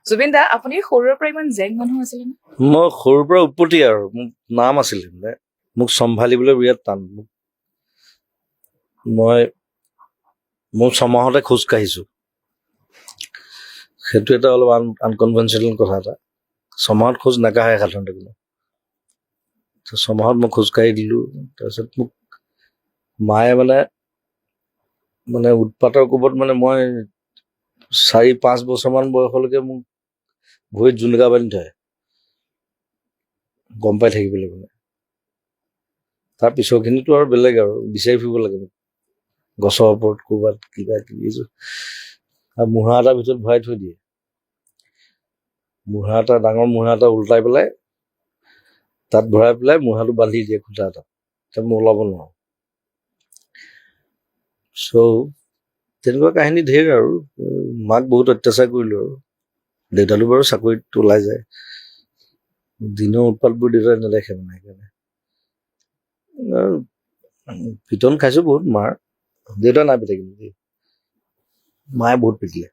জুবিন দা আপুনি সৰুৰে পৰা ইমান জেং মানুহ আছিলে নে? মই সৰুৰ পৰা উৎপত্তি আৰু মোৰ নাম আছিলে মানে মোক চম্ভালিবলৈ বিৰাট টান মোৰ 6 মাহতে খোজ কাঢ়িছো সেইটো এটা অলপ আনকনভেনচনেল কথা এটা 6 মাহত খোজ নাকাঢ়ে সাধাৰণতে কোনো 6 মাহত মই খোজ কাঢ়ি দিলো তাৰপিছত মোক মায়ে মানে উৎপাতৰ কোবত মানে মই 4-5 বছৰমান বয়সলৈকে মোক ভৰিত জোনগা বান্ধি থয় গম পাই থাকিবলৈ মানে তাৰ পিছৰখিনিতো আৰু বেলেগ আৰু বিচাৰি ফুৰিব লাগে গছৰ ওপৰত ক'ৰবাত কিবা কিবি আৰু মুঢ়া এটাৰ ভিতৰত ভৰাই থৈ দিয়ে ডাঙৰ মুঢ়া এটা উল্টাই পেলাই তাত ভৰাই পেলাই মুঢ়াটো বান্ধি দিয়ে খুটা এটা তাত মই ওলাব নোৱাৰো তেনেকুৱা কাহিনী ঢেৰ আৰু মাক বহুত অত্যাচাৰ কৰিলো আৰু দেউতালো বাৰু চাকৰিত ওলাই যায় দিনৰ উৎপাতবোৰ দেউতাই নেদেখে মানে সেইকাৰণে পিটন খাইছো বহুত মাৰ দেউতা নাই পিতে কিন্তু মায়ে বহুত পিটিলে